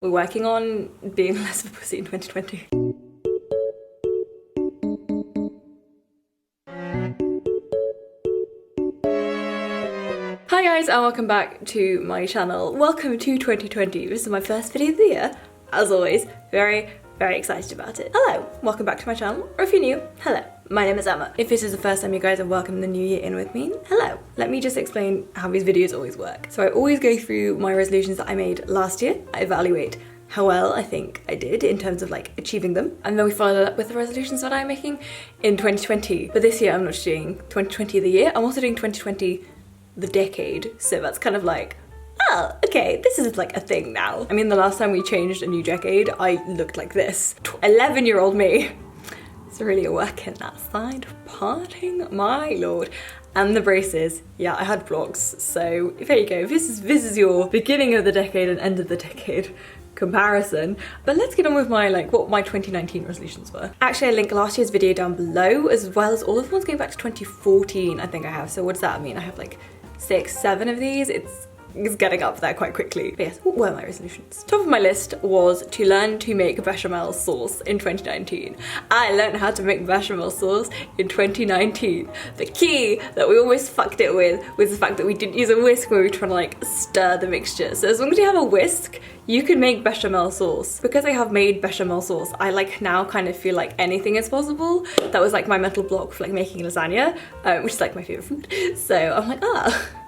We're working on being less of a pussy in 2020. Hi guys and welcome back to my channel. Welcome to 2020. This is my first video of the year. As always, very excited about it. Hello, welcome back to my channel. Or if you're new, hello. My name is Emma. If this is the first time you guys have welcomed the new year in with me, hello. Let me just explain how these videos always work. So I always go through my resolutions that I made last year. I evaluate how well I think I did in terms of like achieving them. And then we follow that up with the resolutions that I'm making in 2020. But this year I'm not just doing 2020 the year, I'm also doing 2020 the decade. So that's kind of like, oh, okay, this is like a thing now. I mean, the last time we changed a new decade, I looked like this. 11-year-old me. It's really a work in that side of parting, my lord. And the braces, yeah, I had vlogs. So there you go. This is your beginning of the decade and end of the decade comparison. But let's get on with my what my 2019 resolutions were. Actually, I link last year's video down below as well as all of the ones going back to 2014. I think I have. So what does that mean? I have like 6, 7 of these. It's getting up there quite quickly. But yes, what were my resolutions? Top of my list was to learn to make bechamel sauce in 2019. I learned how to make bechamel sauce in 2019. The key that we almost fucked it with was the fact that we didn't use a whisk when we were trying to like stir the mixture. So as long as you have a whisk, you can make bechamel sauce. Because I have made bechamel sauce, I like now kind of feel like anything is possible. That was like my mental block for like making lasagna, which is like my favorite food. So I'm like,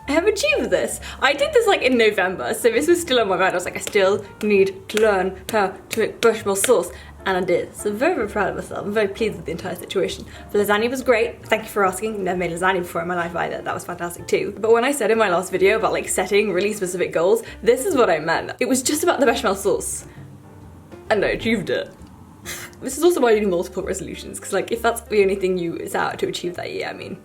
I have achieved this. I did this like in November, so this was still on my mind. I was like, I still need to learn how to make bechamel sauce, and I did. So I'm very proud of myself. I'm very pleased with the entire situation. The lasagna was great. Thank you for asking. Never made lasagna before in my life either. That was fantastic too. But when I said in my last video about like setting really specific goals, this is what I meant. It was just about the bechamel sauce, and I achieved it. This is also why I do multiple resolutions, because like if that's the only thing you set out to achieve that year, I mean,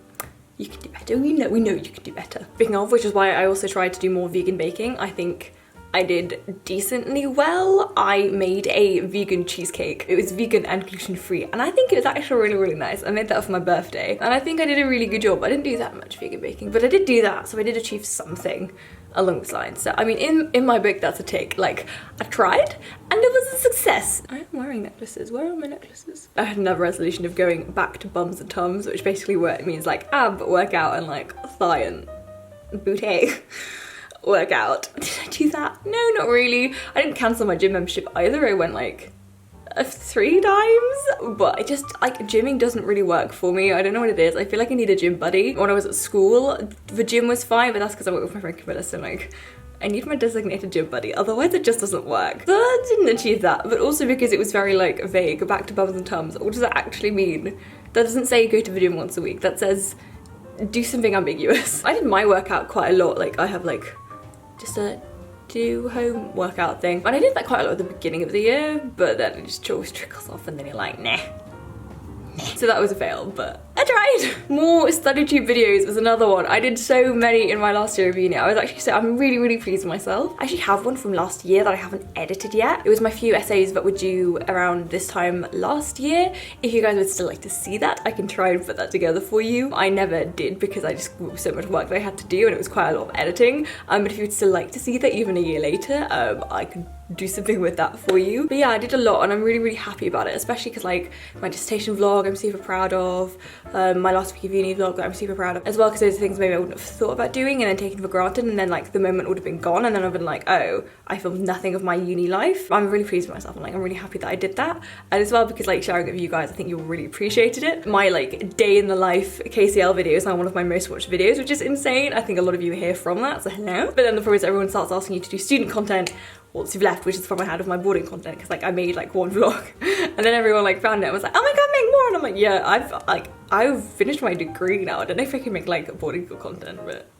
you can do better. We know you can do better. Speaking of, which is why I also tried to do more vegan baking. I think I did decently well. I made a vegan cheesecake. It was vegan and gluten-free, and I think it was actually really nice. I made that for my birthday, and I think I did a really good job. I didn't do that much vegan baking, but I did do that, so I did achieve something along those lines. So I mean, in my book, that's a tick. Like, I tried and it was a success. I am wearing necklaces. Where are my necklaces? I had another resolution of going back to bums and tums, which basically means like ab workout and like thigh and booty workout. Did I do that? No, not really. I didn't cancel my gym membership either. I went like 3 times, but I just like gymming doesn't really work for me. I don't know what it is. I feel like I need a gym buddy. When I was at school, the gym was fine, but that's because I worked with my friend Camilla, so like I need my designated gym buddy, otherwise it just doesn't work. So I didn't achieve that, but also because it was very like vague. Back to bums and tums. What does that actually mean? That doesn't say go to the gym once a week. That says do something ambiguous. I did my workout quite a lot. Like I have like just a do home workout thing, and I did that quite a lot at the beginning of the year, but then it just always trickles off and then you're like, nah. So that was a fail, but I tried. More study tube videos was another one. I did so many in my last year of uni. I'm really pleased with myself. I actually have one from last year that I haven't edited yet. It was my few essays that were due around this time last year. If you guys would still like to see that, I can try and put that together for you. I never did because I just so much work that I had to do and it was quite a lot of editing. But if you'd still like to see that even a year later, I could do something with that for you. But yeah, I did a lot and I'm really happy about it, especially because like my dissertation vlog I'm super proud of, my last week of uni vlog that I'm super proud of as well, because those are things maybe I wouldn't have thought about doing and then taken for granted, and then like the moment would have been gone and then I've been like, oh, I filmed nothing of my uni life. I'm really pleased with myself and like I'm really happy that I did that, and as well because like sharing it with you guys, I think you really appreciated it. My like day in the life KCL video is now one of my most watched videos, which is insane. I think a lot of you are here from that, so hello. But then the problem is everyone starts asking you to do student content once you've left, which is the problem I had with my boarding content, because like I made like one vlog and then everyone like found it and was like, oh my god, make more, and I'm like, yeah, I've finished my degree now. I don't know if I can make like boarding content, but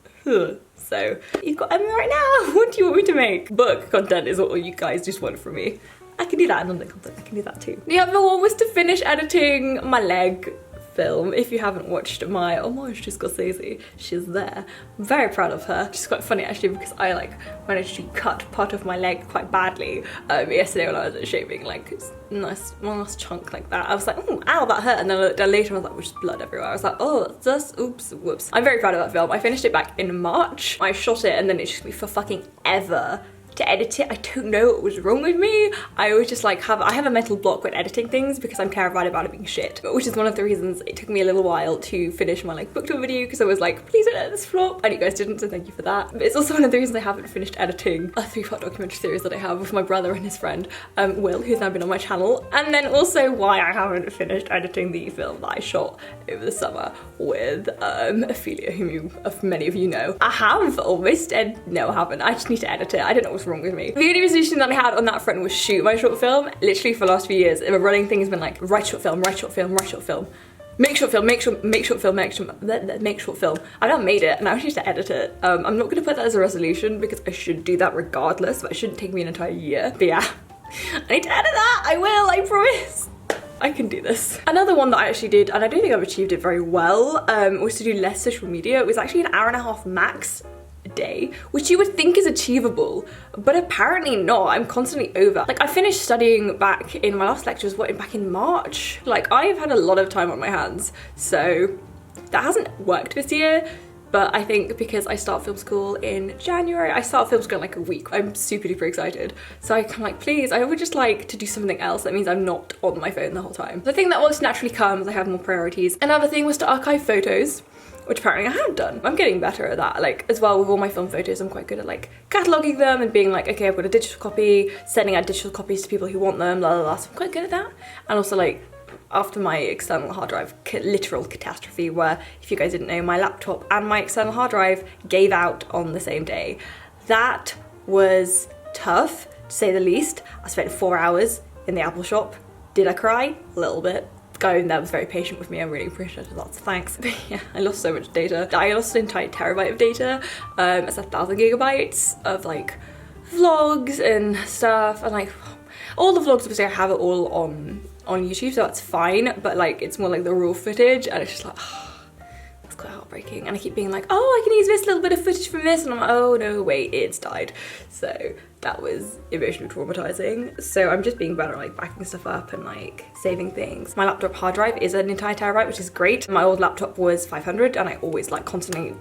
so you've got Emma right now. What do you want me to make? Book content is what you guys just want from me. I can do that, and London content, I can do that too. The other one was to finish editing my leg film. If you haven't watched my homage to Scorsese, she's there. I'm very proud of her. She's quite funny actually, because I like managed to cut part of my leg quite badly yesterday when I was shaving, like nice chunk like that. I was like, oh, ow, that hurt, and then I looked down later and I was like, there's blood everywhere. I was like, oh, it's just oops, whoops. I'm very proud of that film. I finished it back in March. I shot it and then it took me for fucking ever to edit it. I don't know what was wrong with me. I always just like I have a mental block when editing things because I'm terrified about it being shit, which is one of the reasons it took me a little while to finish my like book tour video, because I was like, please don't let this flop, and you guys didn't, so thank you for that. But it's also one of the reasons I haven't finished editing a 3-part documentary series that I have with my brother and his friend Will, who's now been on my channel, and then also why I haven't finished editing the film that I shot over the summer with Ophelia, whom many of you know. I have almost, no I haven't, I just need to edit it. I don't know what's wrong with me. The only resolution that I had on that front was shoot my short film. Literally for the last few years, the running thing has been like, write short film, write short film, write short film. Make short film, make short film. I've now made it and I just need to edit it. I'm not gonna put that as a resolution because I should do that regardless, but it shouldn't take me an entire year. But yeah, I need to edit that, I will, I promise. I can do this. Another one that I actually did, and I don't think I've achieved it very well, was to do less social media. It was actually an hour-and-a-half max a day, which you would think is achievable, but apparently not. I'm constantly over. Like, I finished studying back in my last lectures, back in March? Like, I've had a lot of time on my hands, so that hasn't worked this year. But I think because I start film school in January, I start film school in like a week. I'm super duper excited. So I'm like, please, I would just like to do something else. That means I'm not on my phone the whole time. The thing that was naturally come as I have more priorities. Another thing was to archive photos, which apparently I have done. I'm getting better at that. Like, as well with all my film photos, I'm quite good at like cataloguing them and being like, okay, I've got a digital copy, sending out digital copies to people who want them, blah, blah, blah. So I'm quite good at that. And also like, after my external hard drive literal catastrophe, where if you guys didn't know, my laptop and my external hard drive gave out on the same day. That was tough, to say the least. I spent 4 hours in the Apple shop. Did I cry? A little bit. The guy in there was very patient with me. I'm really appreciative. Lots of thanks. But yeah, I lost so much data. I lost an entire terabyte of data. It's 1,000 gigabytes of like vlogs and stuff, and like all the vlogs, obviously I have it all on YouTube, so that's fine, but like it's more like the raw footage, and it's just like, oh, that's quite heartbreaking. And I keep being like, oh, I can use this little bit of footage from this, and I'm like, oh no, wait, it's died. So that was emotionally traumatizing. So I'm just being better at like backing stuff up and like saving things. My laptop hard drive is an entire terabyte, which is great. My old laptop was 500, and I always like constantly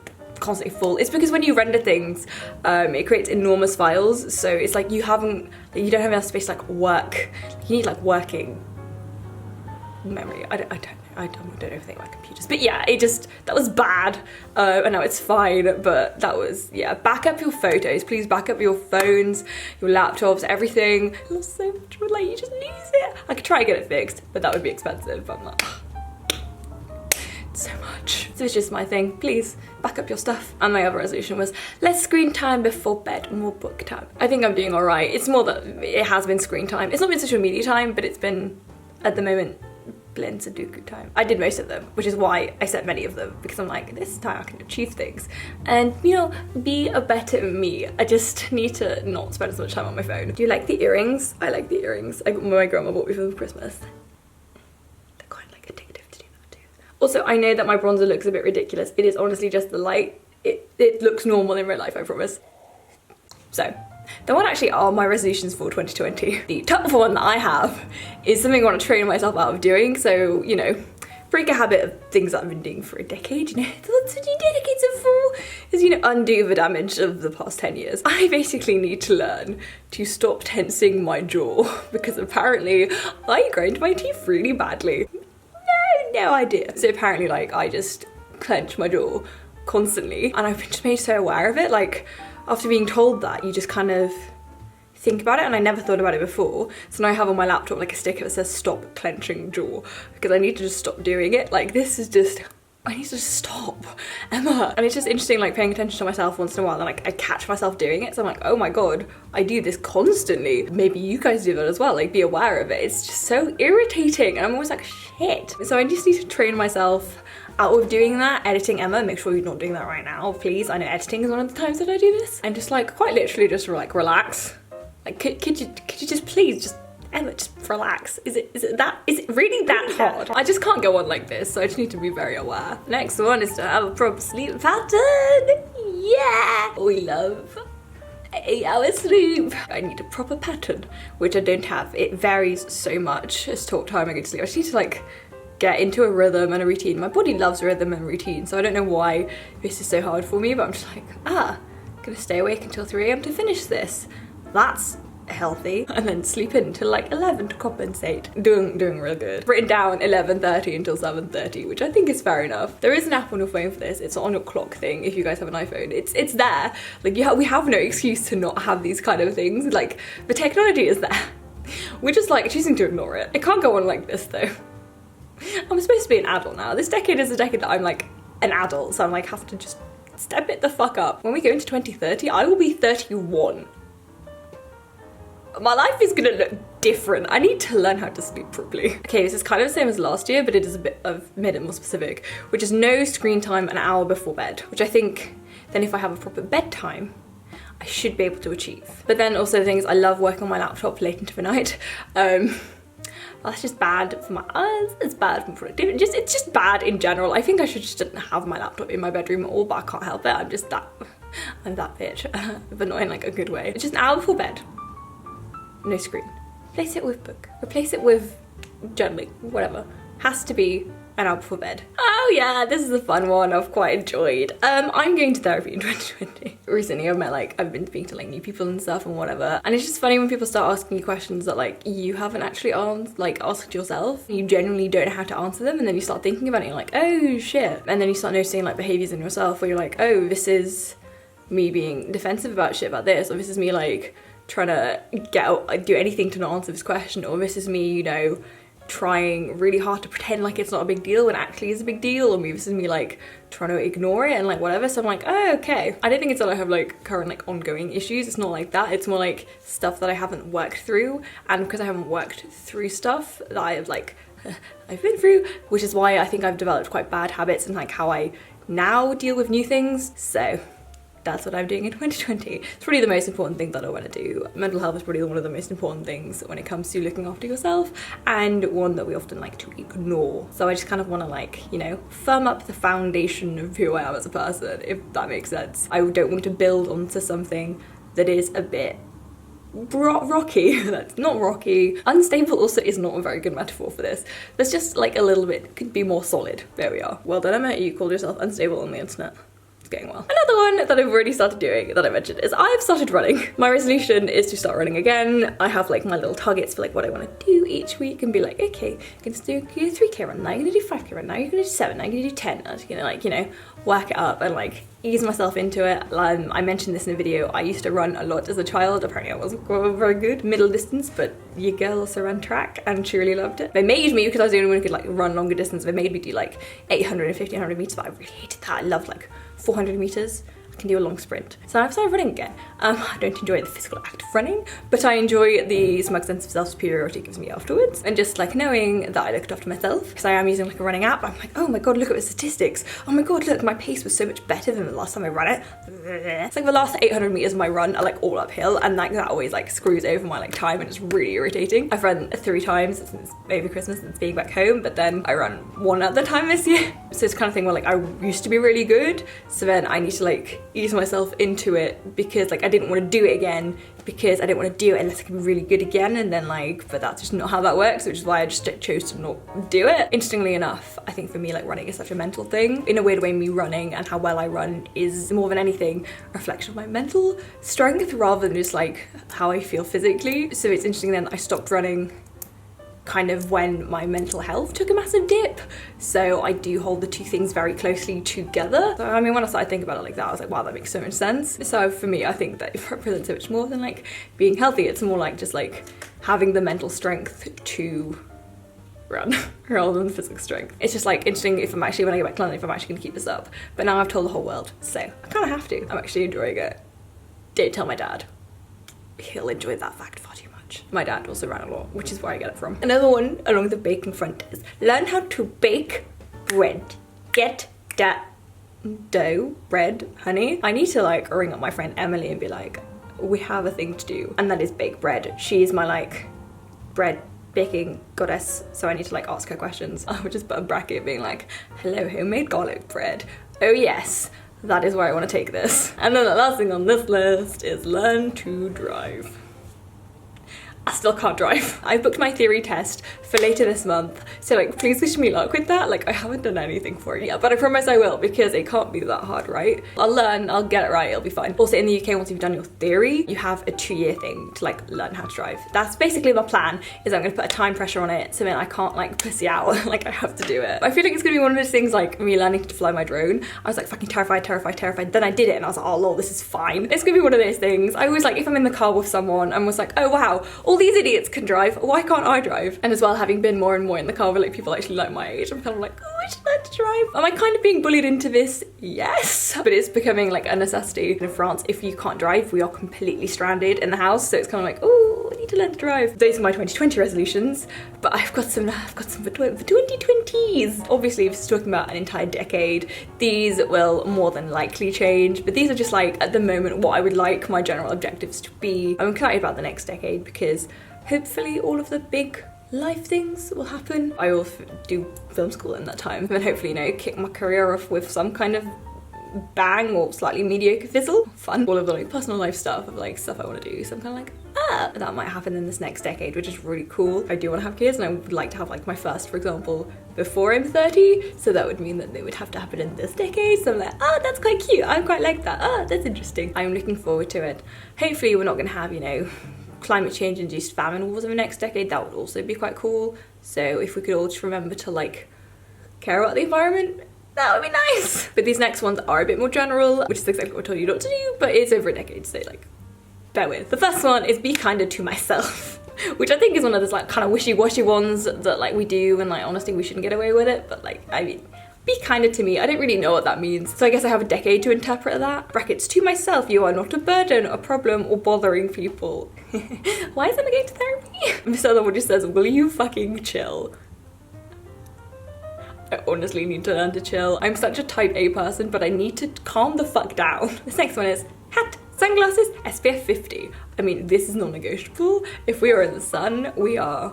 full. It's because when you render things, it creates enormous files, so it's like you don't have enough space to like work. You need like working memory. I don't know anything about computers, but yeah, that was bad, and now it's fine. But that was, yeah, back up your photos, please. Back up your phones, your laptops, everything. I lost so much, but like you just lose it. I could try and get it fixed, but that would be expensive. But I'm like, so much. So it's just my thing. Please back up your stuff. And my other resolution was less screen time before bed, more book time. I think I'm doing all right. It's more that it has been screen time. It's not been social media time, but it's been, at the moment, Blend Sudoku time. I did most of them, which is why I set many of them, because I'm like, this is time I can achieve things and, you know, be a better me. I just need to not spend as much time on my phone. Do you like the earrings? I like the earrings. My grandma bought me for Christmas. They're quite like addictive to do that too. Also, I know that my bronzer looks a bit ridiculous. It is honestly just the light. It looks normal in real life, I promise. So, the one actually are my resolutions for 2020. The top one that I have is something I want to train myself out of doing. So, you know, break a habit of things that I've been doing for a decade, you know, that's what you dedicate it for, is, you know, undo the damage of the past 10 years. I basically need to learn to stop tensing my jaw, because apparently I grind my teeth really badly. No idea. So apparently, like, I just clench my jaw constantly, and I've been just made so aware of it. Like, after being told that, you just kind of think about it, and I never thought about it before. So now I have on my laptop like a sticker that says stop clenching jaw, because I need to just stop doing it. Like, this is just, I need to just stop, Emma. And it's just interesting, like, paying attention to myself once in a while, and like I catch myself doing it, so I'm like, oh my god, I do this constantly. Maybe you guys do that as well, like, be aware of it. It's just so irritating, and I'm always like, shit. So I just need to train myself out of doing that. Editing, Emma, make sure you're not doing that right now, please. I know editing is one of the times that I do this. And just like, quite literally just like relax. Like, could you just please just, Emma, just relax. Is it really that hard? I just can't go on like this, so I just need to be very aware. Next one is to have a proper sleep pattern. Yeah, we love 8 hours sleep. I need a proper pattern, which I don't have. It varies so much as to what time I go to sleep. I just need to like get into a rhythm and a routine. My body loves rhythm and routine, so I don't know why this is so hard for me, but I'm just like, I'm gonna stay awake until 3 AM to finish this. That's healthy. And then sleep in till like 11 to compensate. Doing real good. Written down 11:30 until 7:30, which I think is fair enough. There is an app on your phone for this. It's on your clock thing if you guys have an iPhone. It's there. Like we have no excuse to not have these kind of things. Like the technology is there. We're just like choosing to ignore it. It can't go on like this though. I'm supposed to be an adult now. This decade is a decade that I'm like an adult, so I'm like have to just step it the fuck up. When we go into 2030, I will be 31. My life is gonna look different. I need to learn how to sleep properly. Okay, this is kind of the same as last year, but it is a bit of made it more specific, which is no screen time an hour before bed, which I think then if I have a proper bedtime, I should be able to achieve. But then also the thing is I love working on my laptop late into the night. That's just bad for my eyes, it's bad for productivity, it's just bad in general. I think I should just have my laptop in my bedroom at all, but I can't help it. I'm that bitch, but not in like a good way. It's just an hour before bed. No screen. Replace it with book. Replace it with journaling, whatever. Has to be an hour before bed. Oh yeah, this is a fun one I've quite enjoyed. I'm going to therapy in 2020. Recently I've been speaking to like new people and stuff and whatever. And it's just funny when people start asking you questions that like you haven't actually asked yourself. You genuinely don't know how to answer them, and then you start thinking about it and you're like, oh shit. And then you start noticing like behaviors in yourself where you're like, oh, this is me being defensive about shit about this, or this is me like trying to do anything to not answer this question, or this is me, you know, trying really hard to pretend like it's not a big deal when actually is a big deal, or maybe this is me like trying to ignore it and like whatever. So I'm like, oh, okay. I don't think it's that I have like current like ongoing issues. It's not like that. It's more like stuff that I haven't worked through, and because I haven't worked through stuff that I've been through, which is why I think I've developed quite bad habits and like how I now deal with new things. So that's what I'm doing in 2020. It's probably the most important thing that I want to do. Mental health is probably one of the most important things when it comes to looking after yourself, and one that we often like to ignore. So I just kind of want to like, you know, firm up the foundation of who I am as a person, if that makes sense. I don't want to build onto something that is a bit rocky. That's not rocky. Unstable also is not a very good metaphor for this. There's just like a little bit, could be more solid. There we are. Well done, Emma. You called yourself unstable on the internet. It's going well. Another one that I've already started doing that I mentioned is I've started running. My resolution is to start running again. I have like my little targets for like what I want to do each week, and be like, okay, you're gonna do a 3k run now, you're gonna do 5k run now, you're gonna do 7, now you're gonna do 10. I'm just gonna like, you know, work it up and like ease myself into it. I mentioned this in a video. I used to run a lot as a child. Apparently I wasn't very good middle distance, but your girl also ran track and she really loved it. They made me, because I was the only one who could like run longer distance, they made me do like 800 and 1500 meters, but I really hated that. I love like 400 meters. I can do a long sprint. So I've started running again. I don't enjoy the physical act of running, but I enjoy the smug sense of self-superiority it gives me afterwards. And just like knowing that I looked after myself, because I am using like a running app. I'm like, oh my God, look at the statistics. Oh my God, look, my pace was so much better than the last time I ran it. It's like the last 800 meters of my run are like all uphill, and like that always like screws over my like time, and it's really irritating. I've run 3 times since over Christmas since being back home, but then I run 1 other time this year. So it's kind of thing where like I used to be really good, so then I need to like ease myself into it, because like I didn't want to do it again, because I didn't want to do it unless I can be really good again, and then like, but that's just not how that works, which is why I just chose to not do it. Interestingly enough, I think for me like running is such a mental thing. In a weird way, me running and how well I run is more than anything a reflection of my mental strength rather than just like how I feel physically. So it's interesting then I stopped running kind of when my mental health took a massive dip. So I do hold the two things very closely together. So I mean, when I started thinking about it like that, I was like, wow, that makes so much sense. So for me, I think that it represents so much more than like being healthy. It's more like just like having the mental strength to run rather than the physical strength. It's just like interesting if I'm actually, when I get back to London, if I'm actually gonna keep this up. But now I've told the whole world, so I kind of have to. I'm actually enjoying it. Don't tell my dad. He'll enjoy that fact far too much. My dad also ran a lot, which is where I get it from. Another one along the baking front is learn how to bake bread. Get that dough, bread, honey. I need to like ring up my friend Emily and be like, we have a thing to do, and that is bake bread. She is my like bread baking goddess, so I need to like ask her questions. I would just put a bracket being like, hello, homemade garlic bread. Oh yes, that is where I want to take this. And then the last thing on this list is learn to drive. I still can't drive. I booked my theory test for later this month, so like please wish me luck with that. Like I haven't done anything for it yet, but I promise I will, because it can't be that hard, right? I'll learn, I'll get it right, it'll be fine. Also in the UK, once you've done your theory, you have a 2-year thing to like learn how to drive. That's basically my plan, is I'm gonna put a time pressure on it so then I can't like pussy out, like I have to do it. I feel like it's gonna be one of those things like me learning to fly my drone. I was like fucking terrified, then I did it and I was like, oh lord, this is fine. It's gonna be one of those things. I always like, if I'm in the car with someone and was like, oh wow, all these idiots can drive, why can't I drive? And as well, having been more and more in the car with like people actually like my age, I'm kind of like, oh, I should learn to drive. Am I kind of being bullied into this? Yes, but it's becoming like a necessity. In France, if you can't drive, we are completely stranded in the house, so it's kind of like, oh, I need to learn to drive. Those are my 2020 resolutions, but I've got some for 2020s. Obviously, if it's talking about an entire decade, these will more than likely change, but these are just like at the moment what I would like my general objectives to be. I'm excited about the next decade because hopefully all of the big life things will happen. I will do film school in that time and hopefully, you know, kick my career off with some kind of bang or slightly mediocre fizzle. Fun. All of the like personal life stuff of like stuff I want to do. So I'm kind of like, that might happen in this next decade, which is really cool. I do want to have kids and I would like to have like my first, for example, before I'm 30. So that would mean that they would have to happen in this decade. So I'm like, that's quite cute. I quite like that. That's interesting. I'm looking forward to it. Hopefully we're not going to have, you know, climate change induced famine wars in the next decade. That would also be quite cool. So if we could all just remember to like care about the environment, that would be nice. But these next ones are a bit more general, which is exactly what I told you not to do, but it's over a decade, so like, bear with. The first one is be kinder to myself, which I think is one of those like kind of wishy-washy ones that like we do, and like honestly we shouldn't get away with it, but like, I mean, be kinder to me. I don't really know what that means, so I guess I have a decade to interpret that. Brackets, to myself, you are not a burden, a problem, or bothering people. Why isn't I going to therapy? This other one just says, will you fucking chill? I honestly need to learn to chill. I'm such a type A person, but I need to calm the fuck down. This next one is hat, sunglasses, SPF 50. I mean, this is non-negotiable. If we are in the sun, we're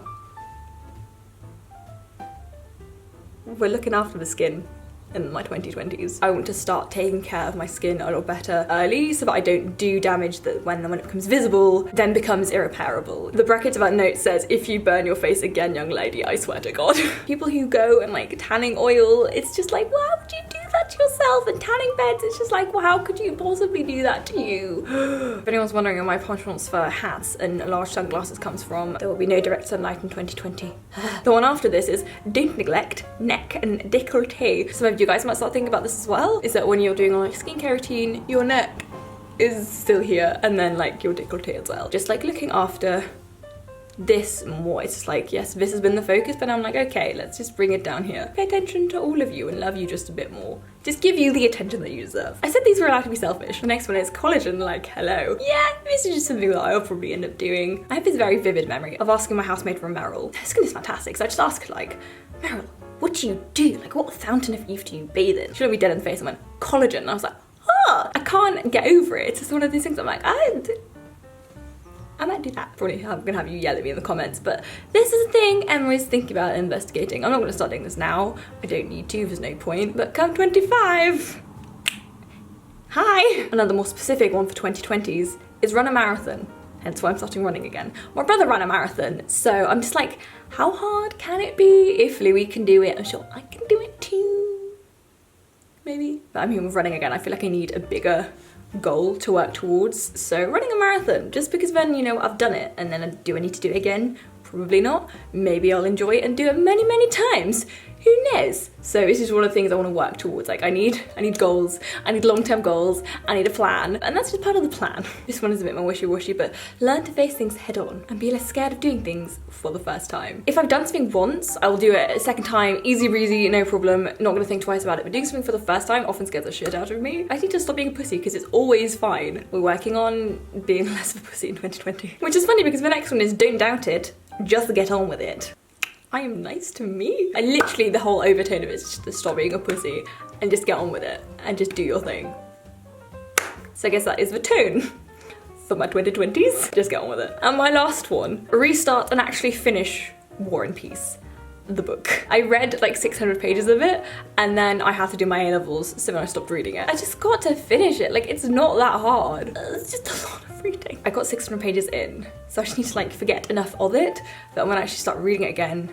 looking after the skin in my 2020s. I want to start taking care of my skin a lot better early so that I don't do damage that when it becomes visible then becomes irreparable. The bracket of that note says, if you burn your face again, young lady, I swear to God. People who go and like tanning oil, it's just like, why would you do that to yourself? And tanning beds, it's just like, well, how could you possibly do that to you? If anyone's wondering where my penchant for hats and large sunglasses comes from, there will be no direct sunlight in 2020. The one after this is don't neglect neck and décolleté. Some of you guys might start thinking about this as well, is that when you're doing like skincare routine, your neck is still here and then like your décolleté as well. Just like looking after this more. It's just like, yes, this has been the focus, but I'm like, okay, let's just bring it down here. Pay attention to all of you and love you just a bit more. Just give you the attention that you deserve. I said these were allowed to be selfish. The next one is collagen, like, hello. Yeah, this is just something that I'll probably end up doing. I have this very vivid memory of asking my housemate for Meryl. Her skin is fantastic, so I just asked her like, Meryl, what do you do? Like, what fountain of youth do you bathe in? She looked me dead in the face and went, collagen. And I was like, I can't get over it. It's just one of these things I'm like, I might do that. Probably I'm gonna have you yell at me in the comments, but this is a thing Emma's thinking about investigating. I'm not gonna start doing this now. I don't need to, there's no point, but come 25. Hi. Another more specific one for 2020s is run a marathon. Hence why I'm starting running again. My brother ran a marathon, so I'm just like, how hard can it be? If Louis can do it, I'm sure I can do it too. Maybe. But I'm here with running again. I feel like I need a bigger goal to work towards. So running a marathon, just because then, you know, I've done it, and then do I need to do it again? Probably not. Maybe I'll enjoy it and do it many, many times. Who knows? So this is one of the things I want to work towards. Like I need goals, I need long-term goals, I need a plan, and that's just part of the plan. This one is a bit more wishy-washy, but learn to face things head on and be less scared of doing things for the first time. If I've done something once, I will do it a second time, easy breezy, no problem, not gonna think twice about it, but doing something for the first time often scares the shit out of me. I need to stop being a pussy because it's always fine. We're working on being less of a pussy in 2020. Which is funny because the next one is don't doubt it, just get on with it. I am nice to me. I literally, the whole overtone of it is just to stop being a pussy and just get on with it and just do your thing. So I guess that is the tone for my 2020s. Just get on with it. And my last one, restart and actually finish War and Peace, the book. I read like 600 pages of it and then I had to do my A-levels, so then I stopped reading it. I just got to finish it. Like, it's not that hard. It's just a lot of reading. I got 600 pages in, so I just need to like forget enough of it that when I actually start reading it again,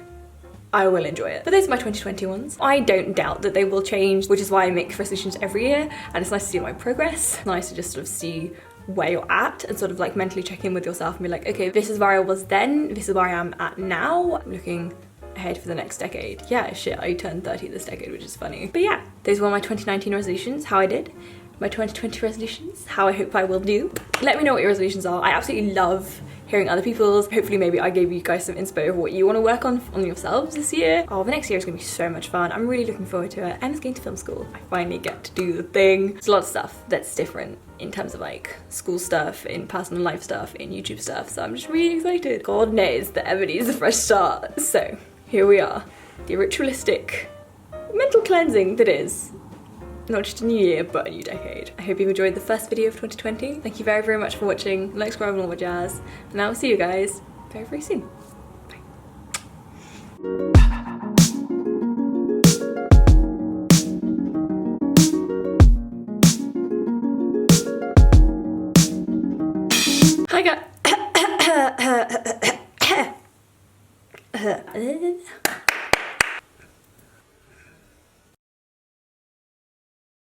I will enjoy it. But those are my 2020 ones. I don't doubt that they will change, which is why I make resolutions every year, and it's nice to see my progress. It's nice to just sort of see where you're at and sort of like mentally check in with yourself and be like, okay, this is where I was then, this is where I am at now. I'm looking ahead for the next decade. Yeah, shit, I turned 30 this decade, which is funny. But yeah, those were my 2019 resolutions, how I did. My 2020 resolutions, how I hope I will do. Let me know what your resolutions are. I absolutely love hearing other people's. Hopefully maybe I gave you guys some inspo of what you want to work on yourselves this year. Oh, the next year is gonna be so much fun. I'm really looking forward to it. Emma's going to film school. I finally get to do the thing. There's a lot of stuff that's different in terms of like school stuff, in personal life stuff, in YouTube stuff. So I'm just really excited. God knows that Emma needs a fresh start. So here we are. The ritualistic mental cleansing that is not just a new year, but a new decade. I hope you've enjoyed the first video of 2020. Thank you very, very much for watching. Like, subscribe, and all that jazz. And I will see you guys very, very soon. Bye. Hi guys.